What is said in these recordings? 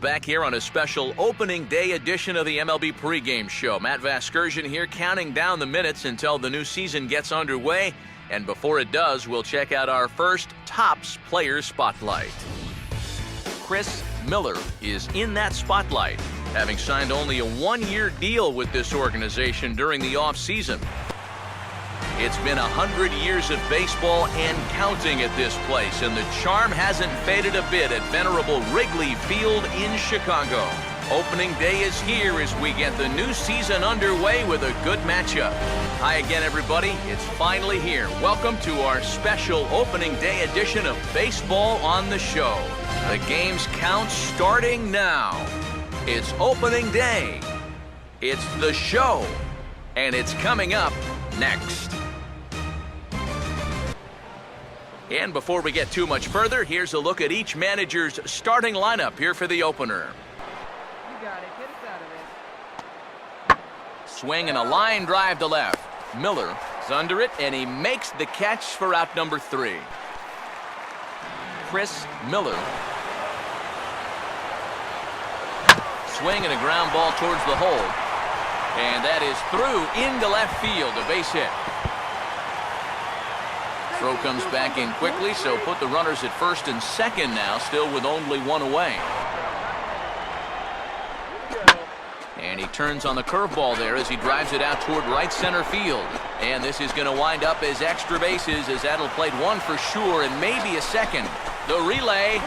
back here on a special opening day edition of the MLB pregame show. Matt Vasgersian here, counting down the minutes until the new season gets underway. And before it does, we'll check out our first Topps player spotlight. Chris Miller is in that spotlight, having signed only a one-year deal with this organization during the offseason. It's been 100 years of baseball and counting at this place, and the charm hasn't faded a bit at venerable Wrigley Field in Chicago. Opening day is here as we get the new season underway with a good matchup. Hi again, everybody. It's finally here. Welcome to our special opening day edition of Baseball on the Show. The game's count starting now. It's opening day. It's the show. And it's coming up next. And before we get too much further, here's a look at each manager's starting lineup here for the opener. You got it. Get us out of it. Swing and a line drive to left. Miller is under it, and he makes the catch for out number 3. Chris Miller. Swing and a ground ball towards the hole. And that is through into left field, a base hit. Throw comes back in quickly, so put the runners at first and second now, still with only one away. And he turns on the curveball there as he drives it out toward right center field. And this is going to wind up as extra bases, as that'll play one for sure and maybe a second. The relay.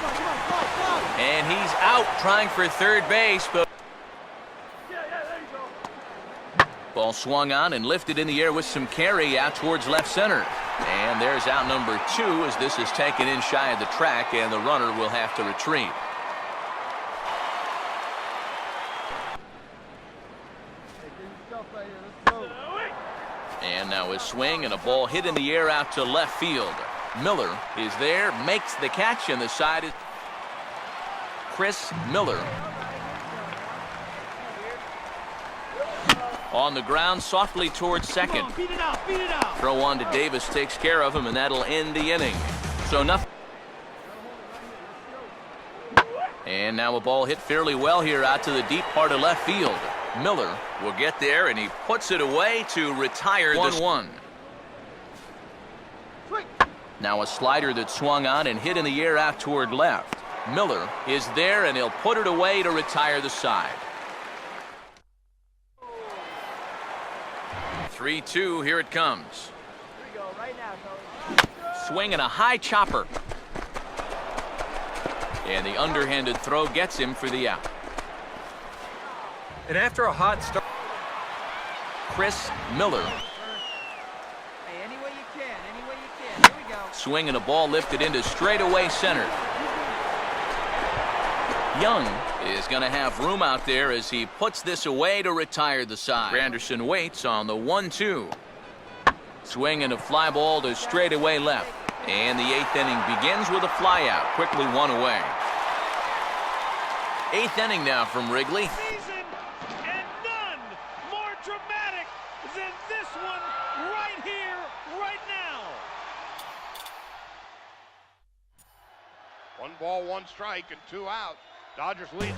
And he's out trying for third base, but ball swung on and lifted in the air with some carry out towards left center. And there's out number 2 as this is taken in shy of the track, and the runner will have to retreat. And now a swing and a ball hit in the air out to left field. Miller is there, makes the catch, and the side is Chris Miller. On the ground, softly towards second. Beat it out, beat it out. Throw on to Davis, takes care of him, and that'll end the inning. So nothing. And now a ball hit fairly well here out to the deep part of left field. Miller will get there, and he puts it away to retire the 1-1. Now a slider that swung on and hit in the air out toward left. Miller is there, and he'll put it away to retire the side. 3-2, here it comes. Here we go, right now, Swing and a high chopper. And the underhanded throw gets him for the out. And after a hot start, Chris Miller. Hey, any way you can. Here we go. Swing and a ball lifted into straightaway center. Young is going to have room out there as he puts this away to retire the side. Granderson waits on the 1-2. Swing and a fly ball to straightaway left. And the 8th inning begins with a fly out, quickly one away. 8th inning now from Wrigley. Season and none more dramatic than this one right here, right now. 1 ball, 1 strike, and 2 out. Dodgers lead.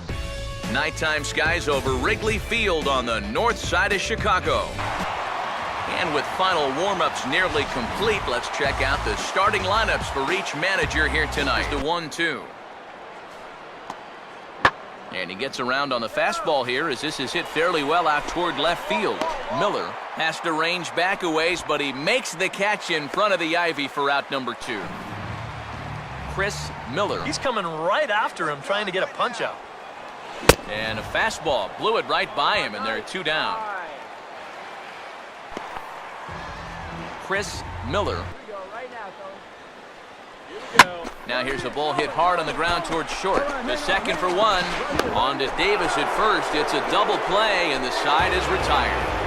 Nighttime skies over Wrigley Field on the north side of Chicago. And with final warm-ups nearly complete, let's check out the starting lineups for each manager here tonight. The 1-2. And he gets around on the fastball here as this is hit fairly well out toward left field. Miller has to range back a ways, but he makes the catch in front of the ivy for out number 2. Chris Miller. he's coming right after him, trying to get a punch out. And a fastball blew it right by him, and there are 2 down. Chris Miller. Here we go, right now, Now here's a ball hit hard on the ground towards short. The second for 1. On to Davis at first. It's a double play, and the side is retired.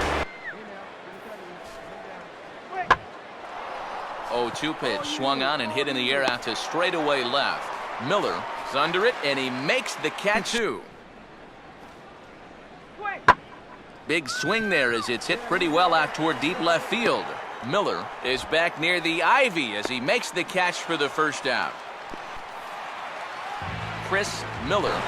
0-2 pitch swung on and hit in the air out to straightaway left. Miller is under it, and he makes the catch too. Big swing there as it's hit pretty well out toward deep left field. Miller is back near the ivy as he makes the catch for the first out. Chris Miller.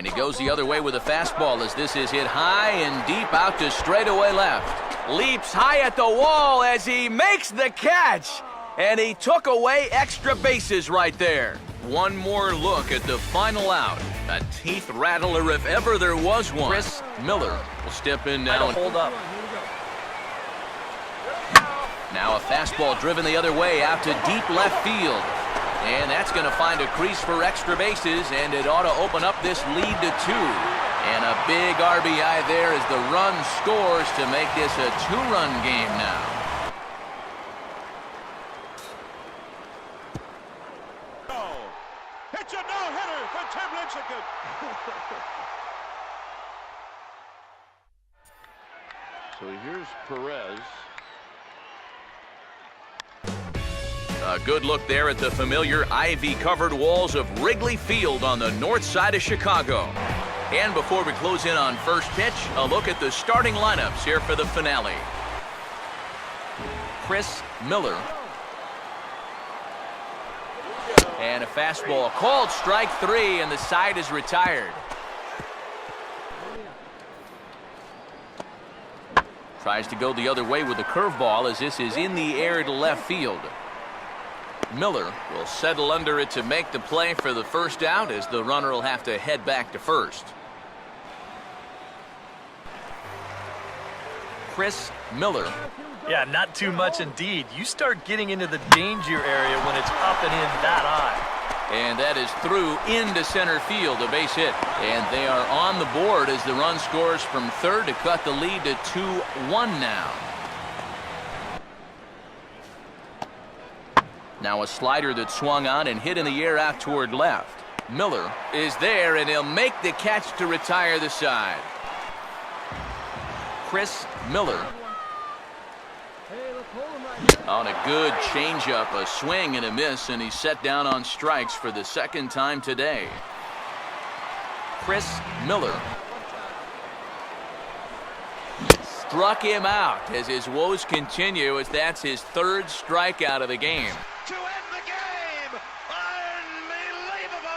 And he goes the other way with a fastball as this is hit high and deep out to straightaway left. Leaps high at the wall as he makes the catch. And he took away extra bases right there. One more look at the final out. A teeth rattler if ever there was one. Chris Miller will step in now and hold up. Now a fastball driven the other way out to deep left field. And that's going to find a crease for extra bases, and it ought to open up this lead to 2. And a big RBI there as the run scores to make this a 2-run game now. It's a no-hitter for Tim Lincecum. So here's Perez. A good look there at the familiar ivy-covered walls of Wrigley Field on the north side of Chicago. And before we close in on first pitch, a look at the starting lineups here for the finale. Chris Miller. And a fastball called strike 3, and the side is retired. Tries to go the other way with the curveball as this is in the air to left field. Miller will settle under it to make the play for the first out as the runner will have to head back to first. Chris Miller. Yeah, not too much indeed. You start getting into the danger area when it's up and in that high. And that is through into center field, a base hit. And they are on the board as the run scores from third to cut the lead to 2-1 now. Now a slider that swung on and hit in the air out toward left. Miller is there, and he'll make the catch to retire the side. Chris Miller. On a good changeup, a swing and a miss, and he's set down on strikes for the second time today. Chris Miller. Struck him out as his woes continue as that's his third strikeout of the game. To end the game! Unbelievable!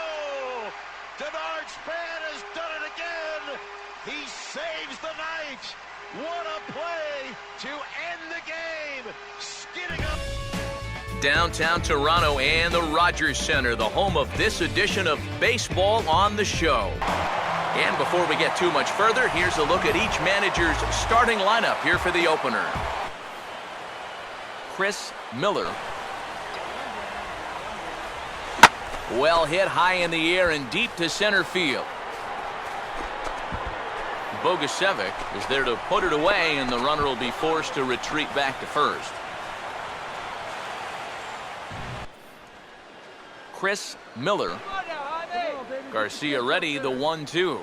Denard Span has done it again! He saves the night! What a play to end the game! Skidding up! Downtown Toronto and the Rogers Center, the home of this edition of Baseball on the Show. And before we get too much further, here's a look at each manager's starting lineup here for the opener. Chris Miller. Well hit high in the air and deep to center field. Bogusevic is there to put it away, and the runner will be forced to retreat back to first. Chris Miller. Garcia ready, the 1-2.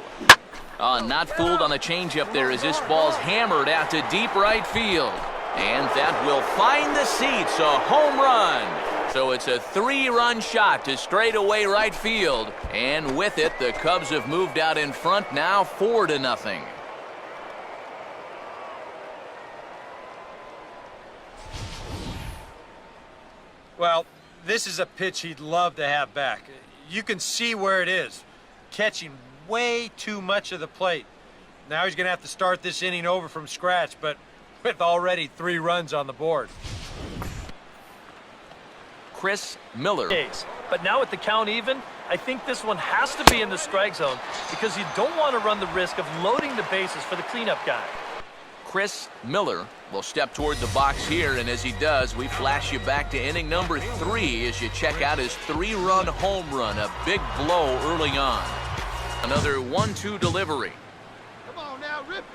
Not fooled on the changeup there as this ball's hammered out to deep right field. And that will find the seats, a home run. So it's a 3-run shot to straightaway right field. And with it, the Cubs have moved out in front now 4-0. Well, this is a pitch he'd love to have back. You can see where it is. Catching way too much of the plate. Now he's going to have to start this inning over from scratch, but with already 3 runs on the board. Chris Miller. But now with the count even, I think this one has to be in the strike zone because you don't want to run the risk of loading the bases for the cleanup guy. Chris Miller will step toward the box here, and as he does, we flash you back to inning number 3 as you check out his 3-run home run, a big blow early on. Another 1-2 delivery. Come on now, rip it.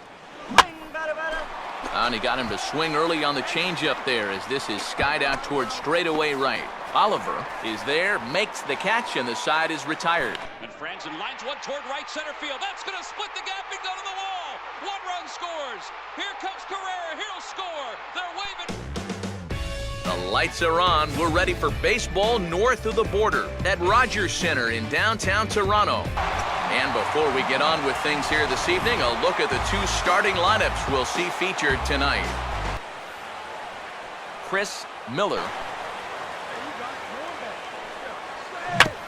And he got him to swing early on the changeup there as this is skied out towards straightaway right. Oliver is there, makes the catch, and the side is retired. And Franzen lines one toward right center field. That's going to split the gap and go to the wall. 1 run scores. Here comes Carrera. He'll score. They're waving. The lights are on. We're ready for baseball north of the border at Rogers Center in downtown Toronto. And before we get on with things here this evening, a look at the 2 starting lineups we'll see featured tonight. Chris Miller.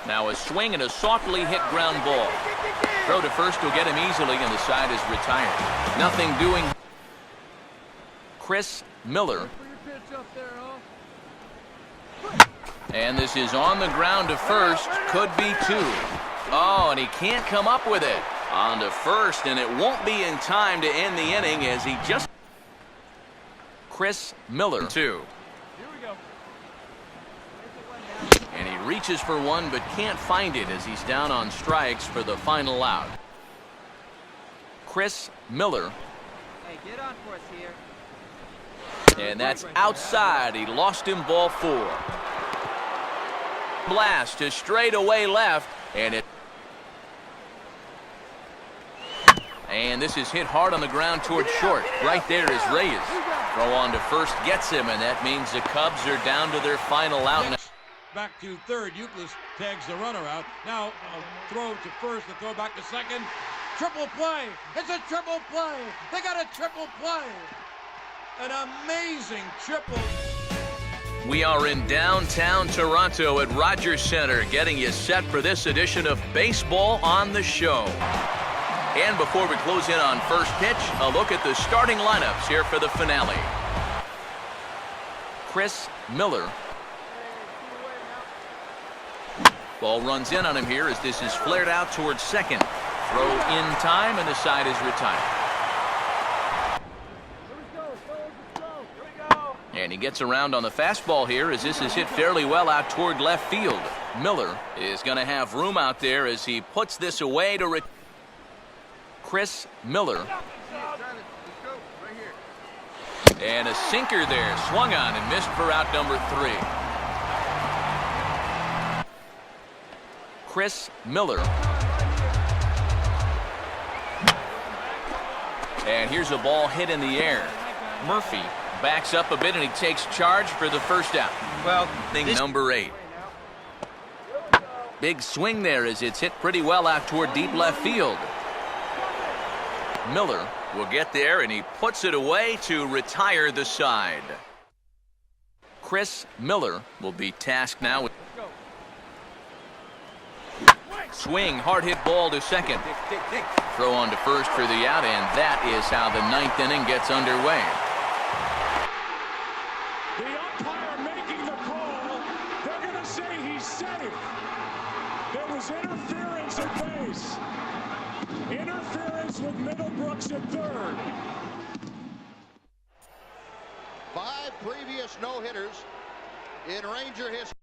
Now a swing and a softly hit ground ball. Throw to first will get him easily, and the side is retired. Nothing doing. Chris Miller. And this is on the ground to first. Could be two. Oh, and he can't come up with it. On to first, and it won't be in time to end the inning as he just... Chris Miller, two. And he reaches for one but can't find it as he's down on strikes for the final out. Chris Miller. Hey, get on for us here. And that's outside. He lost him, ball 4. Blast to straightaway left, and this is hit hard on the ground towards short. Right there is Reyes. Throw on to first gets him, and that means the Cubs are down to their final out. Back to third. Euclid tags the runner out. Now a throw to first, a throw back to second. Triple play. It's a triple play. They got a triple play. An amazing triple. We are in downtown Toronto at Rogers Center, getting you set for this edition of Baseball on the Show. And before we close in on first pitch, a look at the starting lineups here for the finale. Chris Miller. Ball runs in on him here as this is flared out towards second. Throw in time, and the side is retired. And he gets around on the fastball here as this is hit fairly well out toward left field. Miller is going to have room out there as he puts this away to Chris Miller. And a sinker there, swung on and missed for out number 3. Chris Miller. And here's a ball hit in the air. Murphy backs up a bit and he takes charge for the first out. Well, Number 8. Big swing there as it's hit pretty well out toward deep left field. Miller will get there and he puts it away to retire the side. Chris Miller will be tasked now with swing, hard hit ball to second. Throw on to first for the out, and that is how the 9th inning gets underway. The umpire making the call. They're going to say he's safe. There was interference at base. Interference with Middlebrooks at third. 5 previous no-hitters in Ranger history.